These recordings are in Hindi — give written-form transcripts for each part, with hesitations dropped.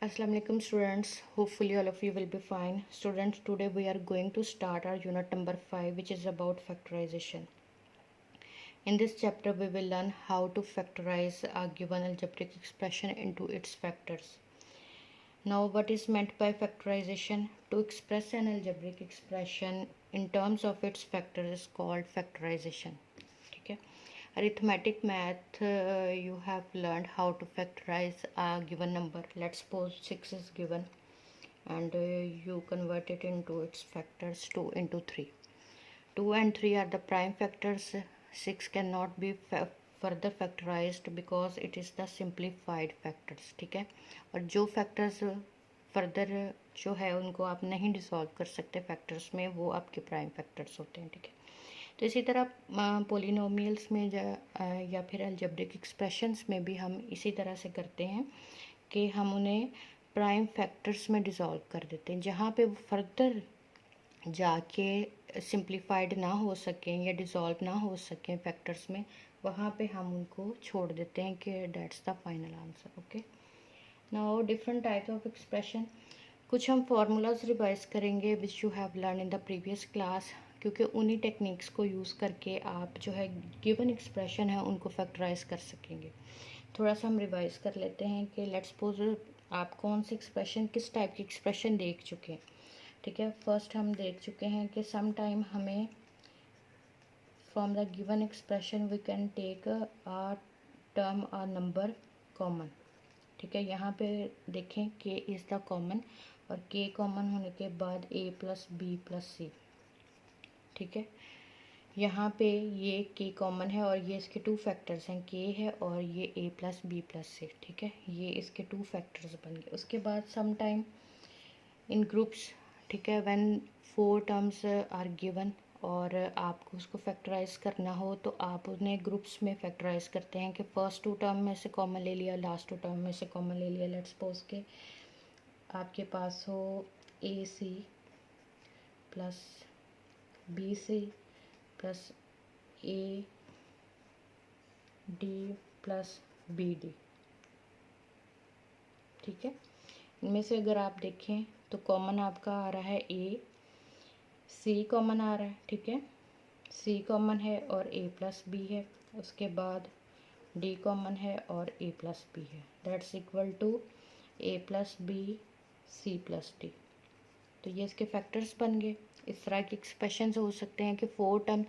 Assalamu alaikum students, hopefully all of you will be fine. Students, today we are going to start our unit number 5, which is about factorization. In this chapter we will learn how to factorize a given algebraic expression into its factors. Now what is meant by factorization? To express an algebraic expression in terms of its factors is called factorization. Okay. Arithmetic math, you have learned how to factorize a given number. Let's suppose 6 is given and you convert it into its factors 2 into 3. 2 and 3 are the prime factors. 6 cannot be further factorized because it is the simplified factors. ठीक है, और जो factors फर्दर जो है उनको आप नहीं डिसॉल्व कर सकते फैक्टर्स में, वो आपके प्राइम फैक्टर्स होते हैं. ठीक है, तो इसी तरह पोलिनोमियल्स में या फिर अलजेब्रिक एक्सप्रेशंस में भी हम इसी तरह से करते हैं कि हम उन्हें प्राइम फैक्टर्स में डिसॉल्व कर देते हैं. जहाँ पे वो फर्दर जाके सिंप्लीफाइड ना हो सकें या डिसॉल्व ना हो सकें फैक्टर्स में, वहाँ पे हम उनको छोड़ देते हैं कि that's the final answer. Okay, now different types of expression. कुछ हम फार्मूलाज रिवाइज करेंगे which you have learn in the previous class, क्योंकि उन्हीं टेक्निक्स को यूज़ करके आप जो है गिवन एक्सप्रेशन है उनको फैक्टराइज कर सकेंगे. थोड़ा सा हम रिवाइज कर लेते हैं कि लेट्स सपोज आप कौन सी एक्सप्रेशन, किस टाइप की एक्सप्रेशन देख चुके हैं. ठीक है, फर्स्ट हम देख चुके हैं कि सम टाइम हमें from the given expression we can take a term a number common. ठीक है, यहाँ पे देखें के इज़ द कॉमन और के कॉमन होने के बाद ए प्लस बी प्लस सी. ठीक है, यहाँ पे ये के कॉमन है और ये इसके टू फैक्टर्स हैं, के है और ये ए प्लस बी प्लस सी. ठीक है, ये इसके टू फैक्टर्स बन गए. उसके बाद सम टाइम इन ग्रुप्स, ठीक है, व्हेन 4 टर्म्स आर गिवन और आपको उसको फैक्टराइज करना हो तो आप उन्हें ग्रुप्स में फैक्टराइज करते हैं कि फर्स्ट 2 टर्म में से कॉमन ले लिया, लास्ट 2 टर्म में से कॉमन ले लिया. लेट्स सपोज के आपके पास हो A C plus B C plus A D plus B D. ठीक है, इनमें से अगर आप देखें तो कॉमन आपका आ रहा है ए, सी कॉमन आ रहा है. ठीक है, सी कॉमन है और ए प्लस बी है. उसके बाद डी कॉमन है और ए प्लस बी है. That's equal to A plus B C plus d. तो ये इसके फैक्टर्स बन गए. इस तरह के एक्सप्रेशंस हो सकते हैं कि 4 टर्म,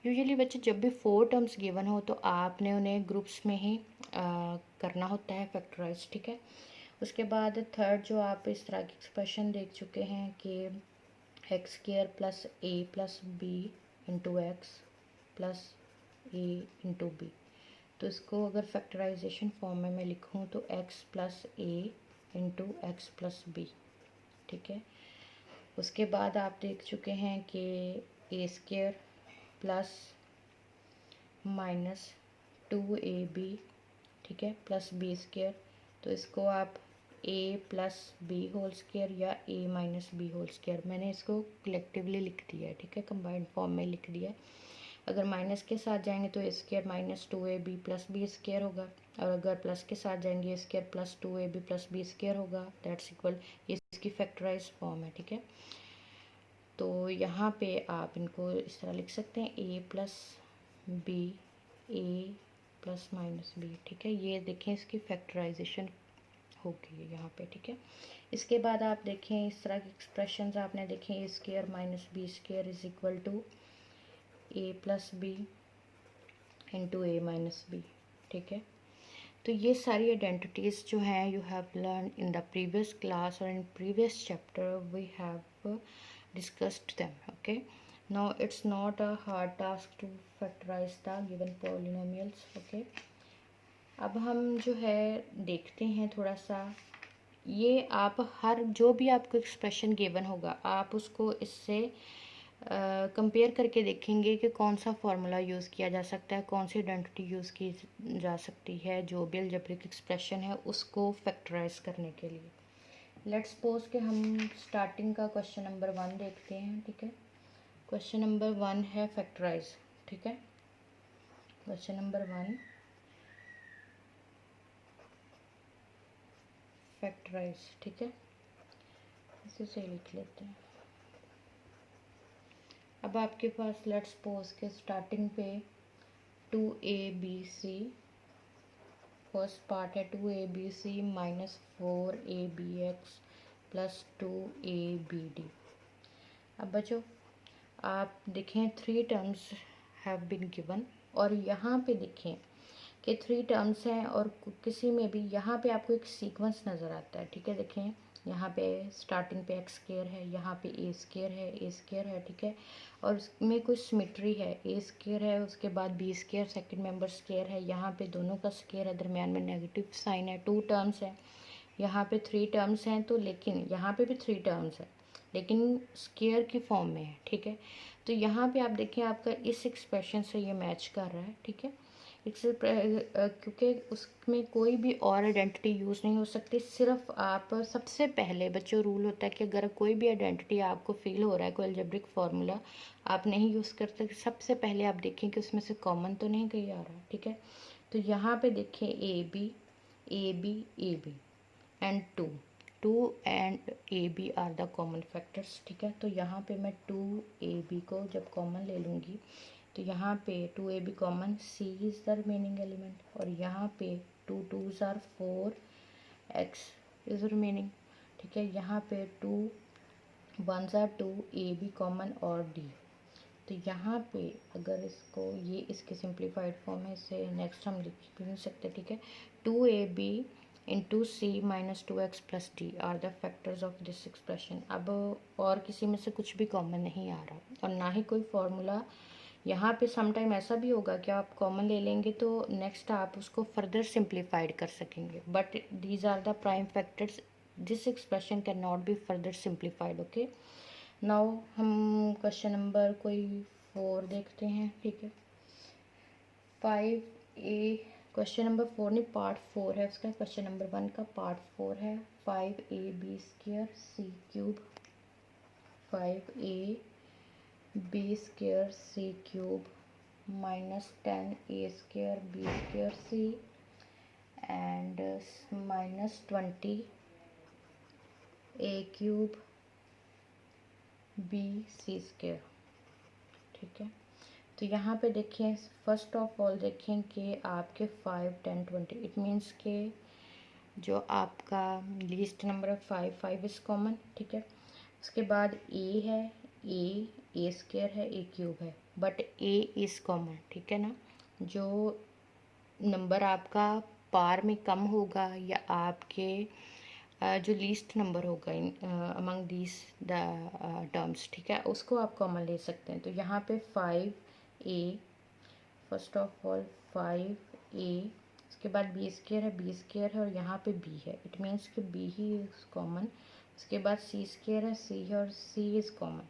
यूजुअली बच्चे जब भी 4 टर्म्स गिवन हो तो आपने उन्हें ग्रुप्स में ही करना होता है फैक्टराइज. ठीक है, उसके बाद थर्ड जो आप इस तरह की एक्सप्रेशन देख चुके हैं कि X square plus A plus B into X plus A into B. तो इसको अगर फैक्टराइजेशन फॉर्म में मैं लिखूं तो X plus A into X plus B. ठीक है, उसके बाद आप देख चुके हैं कि ए स्क्वायर प्लस माइनस 2ab, ठीक है, प्लस बी स्क्वायर. तो इसको आप ए प्लस बी होल स्क्वायर या ए माइनस बी होल स्क्वायर, मैंने इसको कलेक्टिवली लिख दिया है. ठीक है, कंबाइंड फॉर्म में लिख दिया है. अगर माइनस के साथ जाएंगे तो A square minus 2ab plus B square होगा, और अगर प्लस के साथ जाएंगे A square plus 2ab plus B square होगा. दैट्स इक्वल, ये इसकी फैक्टराइज फॉर्म है. ठीक है, तो यहाँ पे आप इनको इस तरह लिख सकते हैं ए प्लस बी, ए प्लस माइनस बी. ठीक है, ये देखें इसकी फैक्टराइजेशन हो गई है यहाँ पे. ठीक है, इसके बाद आप देखें इस तरह के एक्सप्रेशंस आपने देखें A square minus B square is equal to A plus B into A minus B. ठीक है, तो ये सारी आइडेंटिटीज़ जो हैं you have learn in the previous class और in previous chapter we have discussed them. Okay, now it's not a hard task to factorize the given polynomials. Okay, अब हम जो है देखते हैं थोड़ा सा, ये आप हर जो भी आपको एक्सप्रेशन गिवन होगा आप उसको इससे कंपेयर करके देखेंगे कि कौन सा फार्मूला यूज़ किया जा सकता है, कौन सी आइडेंटिटी यूज़ की जा सकती है जो भी अलजेब्रिक एक्सप्रेशन है उसको फैक्टराइज करने के लिए. लेट्स सपोज कि हम स्टार्टिंग का क्वेश्चन नंबर 1 देखते हैं. ठीक है, क्वेश्चन नंबर 1 है फैक्टराइज. ठीक है, क्वेश्चन नंबर 1 फैक्टराइज, ठीक है, इसे से लिख लेते हैं। अब आपके पास लेट्स सपोज के स्टार्टिंग पे 2abc, फर्स्ट पार्ट है 2abc minus 4abx plus 2abd। अब बच्चों आप देखें 3 टर्म्स हैव बीन गिवन, और यहाँ पे देखें कि 3 टर्म्स हैं और किसी में भी यहाँ पे आपको एक सीक्वेंस नज़र आता है, ठीक है। देखें यहाँ पे स्टार्टिंग पे एक्स स्क्वायर है, यहाँ पे ए स्क्वायर है, ए स्क्वायर है, ठीक है, और उसमें कुछ सिमेट्री है, ए स्क्वायर है, उसके बाद b square second member square है, यहाँ पे दोनों का स्क्वायर है, दरमियान में नेगेटिव साइन है, 2 टर्म्स हैं, यहाँ पे 3 टर्म्स हैं, तो लेकिन यहाँ पे भी 3 टर्म्स है लेकिन स्क्वायर की फॉर्म में है, ठीक है। तो यहाँ पे आप देखें आपका इस एक्सप्रेशन से ये मैच कर रहा है, ठीक है, क्योंकि उसमें कोई भी और आइडेंटिटी यूज़ नहीं हो सकती। सिर्फ आप सबसे पहले बच्चों रूल होता है कि अगर कोई भी आइडेंटिटी आपको फील हो रहा है, कोई अलजेब्रिक फार्मूला आप नहीं यूज़ कर सकते, सबसे पहले आप देखें कि उसमें से कॉमन तो नहीं कहीं आ रहा, ठीक है। तो यहाँ पे देखें a b and 2 and a b are the common factors, ठीक है। तो यहाँ पे मैं 2ab को जब कॉमन ले लूँगी तो यहाँ पे 2ab common, c is the remaining element, और यहाँ पे 2 2s are 4 x is remaining, ठीक है। यहाँ पे 2 1s आर 2 ab कॉमन और d। तो यहाँ पे अगर इसको ये इसके सिंप्लीफाइड फॉर्म है, इसे नेक्स्ट हम लिख भी नहीं सकते, ठीक है। 2ab into c minus 2x plus D R the factors of this expression. अब और किसी में से कुछ भी कॉमन नहीं आ रहा और ना ही कोई फार्मूला। यहाँ पे समटाइम ऐसा भी होगा कि आप कॉमन ले लेंगे तो नेक्स्ट आप उसको फर्दर सिंप्लीफाइड कर सकेंगे, but these are the prime factors, this expression can not be further simplified. Okay, now हम क्वेश्चन नंबर कोई 4 देखते हैं, ठीक है। 5a क्वेश्चन नंबर 4 नहीं, पार्ट 4 है उसका, क्वेश्चन नंबर 1 का पार्ट 4 है। 5ab square c cube, 5a b square c cube minus 10a square b square c and minus 20 a cube b c square, ठीक है। तो यहाँ पे देखें फर्स्ट ऑफ ऑल देखें कि आपके 5 10 20 इट मीन्स के जो आपका लीस्ट नंबर है 5 इज़ कॉमन, ठीक है। उसके बाद ए है, ए स्क्वायर है, ए क्यूब है, बट ए इज़ कॉमन, ठीक है ना। जो नंबर आपका पार में कम होगा या आपके जो लीस्ट नंबर होगा इन अमंग दीज द टर्म्स, ठीक है, उसको आप कॉमन ले सकते हैं। तो यहाँ पे 5a, first of all 5a, उसके बाद बी स्क्वायर है, बी स्क्वायर है, और यहाँ पे b है, इट मीन्स कि b ही इज़ कॉमन। उसके बाद सी स्क्वायर है, सी है, और सी इज़ कॉमन।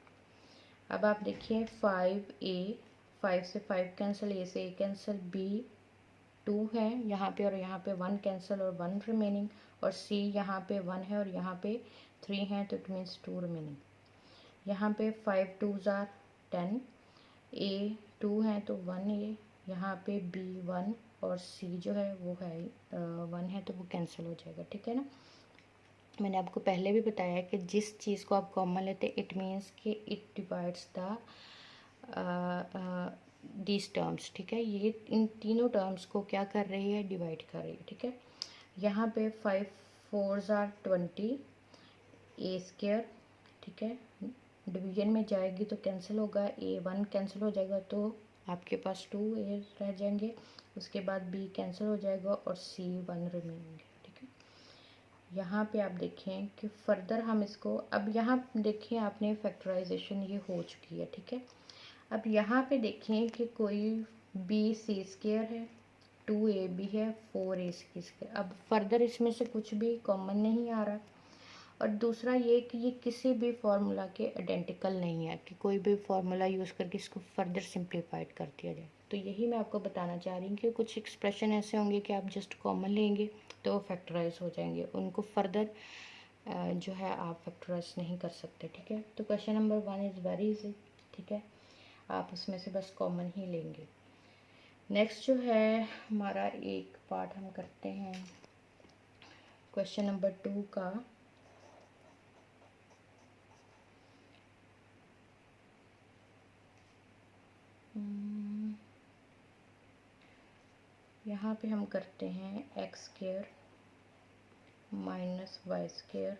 अब आप देखिए 5a, 5 से 5 कैंसिल, ए से ए कैंसिल, b 2 है यहाँ पे, और यहाँ पे 1 कैंसिल और 1 रिमेनिंग, और c यहाँ पे 1 है और यहाँ पे 3 है, तो इट मीन्स 2 रिमेनिंग। यहाँ पे 5 2s आर 10, a 2 है तो 1a, यहाँ पे b 1 और c जो है वो है 1 है, तो वो कैंसिल हो जाएगा, ठीक है ना। मैंने आपको पहले भी बताया कि जिस चीज़ को आप कॉमन लेते हैं इट मीन्स कि it divides the these terms, ठीक है। ये इन तीनों टर्म्स को क्या कर रही है, डिवाइड कर रही है, ठीक है। यहाँ पे 5 4s आर 20 ए स्क्वायर, ठीक है, डिवीजन में जाएगी तो कैंसिल होगा, ए 1 कैंसिल हो जाएगा तो आपके पास 2 ए रह जाएंगे, उसके बाद बी कैंसिल हो जाएगा और सी 1 रिमेनिंग, ठीक है। यहाँ पे आप देखें कि फर्दर हम इसको, अब यहाँ देखें आपने फैक्टराइजेशन ये हो चुकी है, ठीक है। अब यहाँ पे देखें कि कोई बी सी स्क्वायर है, 2ab है, 4a सी स्क्वायर। अब फर्दर इसमें से कुछ भी कॉमन नहीं आ रहा, और दूसरा ये कि ये किसी भी फार्मूला के आइडेंटिकल नहीं है कि कोई भी फार्मूला यूज़ करके इसको फर्दर सिंप्लीफाइड कर दिया जाए। तो यही मैं आपको बताना चाह रही हूँ कि कुछ एक्सप्रेशन ऐसे होंगे कि आप जस्ट कॉमन लेंगे तो वो फैक्टराइज हो जाएंगे, उनको फर्दर जो है आप फैक्टराइज नहीं कर सकते, ठीक है। तो question number 1 is very easy, ठीक है, आप उसमें से बस कॉमन ही लेंगे। नेक्स्ट जो है हमारा एक पार्ट हम करते हैं क्वेश्चन नंबर 2 का यहाँ पे हम करते हैं X square minus Y square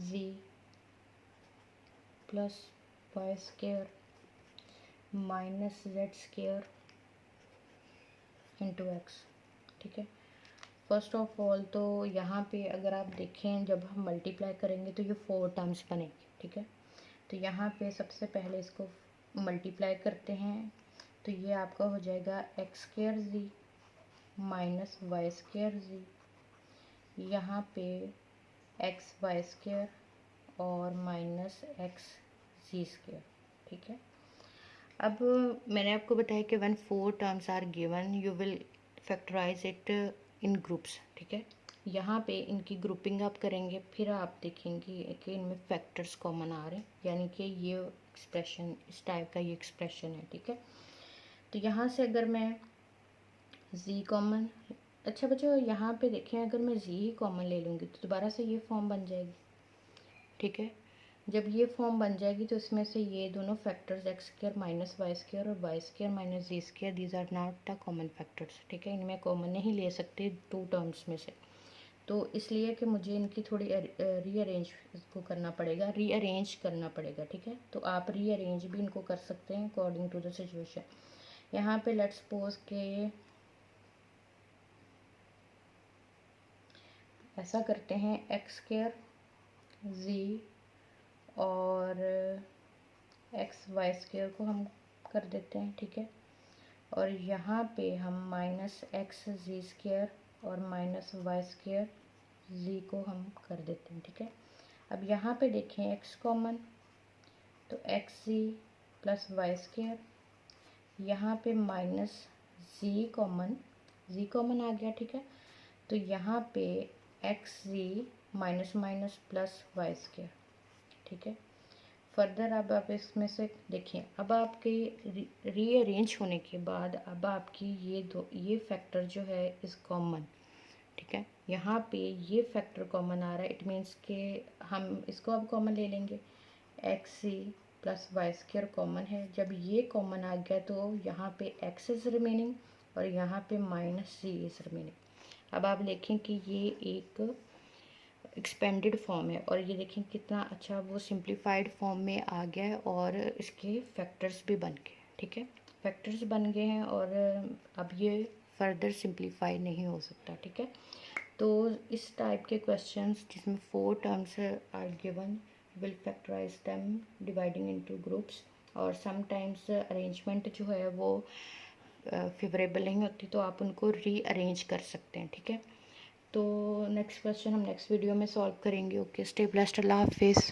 Z plus Y square minus Z square into X. ठीक है, फर्स्ट ऑफ ऑल तो यहाँ पे अगर आप देखें जब हम मल्टीप्लाई करेंगे तो ये 4 टर्म्स बनेंगे। ठीक है, तो यहाँ पे सबसे पहले इसको मल्टीप्लाई करते हैं तो ये आपका हो जाएगा x square z minus Y square z, यहाँ पे एक्स वाई स्क्वायर और माइनस एक्स जी स्क्वायर। ठीक है, अब मैंने आपको बताया कि when 4 terms are given you will factorize it in groups. ठीक है, यहाँ पे इनकी ग्रुपिंग आप करेंगे, फिर आप देखेंगे कि इनमें फैक्टर्स कॉमन आ रहे हैं, यानी कि ये एक्सप्रेशन इस टाइप का ये एक्सप्रेशन है। ठीक है, तो यहाँ से अगर मैं z कॉमन, अच्छा बच्चों यहाँ पे देखें अगर मैं z ही कॉमन ले लूँगी तो दोबारा से ये फॉर्म बन जाएगी। ठीक है, जब ये फॉर्म बन जाएगी तो इसमें से ये दोनों factors X square minus Y square और Y square minus Z square these are not the common factors. ठीक है, इनमें कॉमन नहीं ले सकते 2 टर्म्स में से, तो इसलिए कि मुझे इनकी थोड़ी रीअरेंज इसको करना पड़ेगा, रीअरेंज करना पड़ेगा। ठीक है, तो आप रीअरेंज भी इनको कर सकते हैं अकॉर्डिंग टू द सिचुएशन। यहाँ पे लेट्स सपोज के ऐसा करते हैं एक्स स्क्वायर जी और एक्स वाई स्क्वायर को हम कर देते हैं। ठीक है, और यहाँ पे हम माइनस एक्स जी स्क्वायर और माइनस वाई स्क्वायर जी को हम कर देते हैं। ठीक है, अब यहाँ पे देखें एक्स कॉमन तो एक्स जी प्लस वाई स्क्वायर, यहाँ पे माइनस जी कॉमन आ गया। ठीक है, तो यहाँ पे X Z minus minus plus Y square. ठीक है, फर्दर अब आप इसमें से देखिए, अब आपके रीअरेंज होने के बाद अब आपकी ये फैक्टर जो है इस कॉमन। ठीक है, यहाँ पे ये फैक्टर कॉमन आ रहा है, इट मीन्स के हम इसको अब कॉमन ले लेंगे, x c plus Y square common है। जब ये कॉमन आ गया तो यहाँ पे एक्स इज़ रिमेनिंग और यहाँ पे माइनस सी इज़ रिमेनिंग। अब आप देखें कि ये एक एक्सपेंडेड फॉर्म है और ये देखें कितना अच्छा वो सिंप्लीफाइड फॉर्म में आ गया है और इसके फैक्टर्स भी बन गए। ठीक है, फैक्टर्स बन गए हैं और अब ये फर्दर सिंप्लीफाई नहीं हो सकता। ठीक है, तो इस टाइप के क्वेश्चंस जिसमें 4 terms are given will factorize them dividing into groups, और समटाइम्स अरेंजमेंट जो है वो फेवरेबल नहीं होती तो आप उनको रीअरेंज कर सकते हैं। ठीक है, तो नेक्स्ट क्वेश्चन हम नेक्स्ट वीडियो में सॉल्व करेंगे। ओके, स्टे ब्लेस्ड, अल्लाह हाफिज़।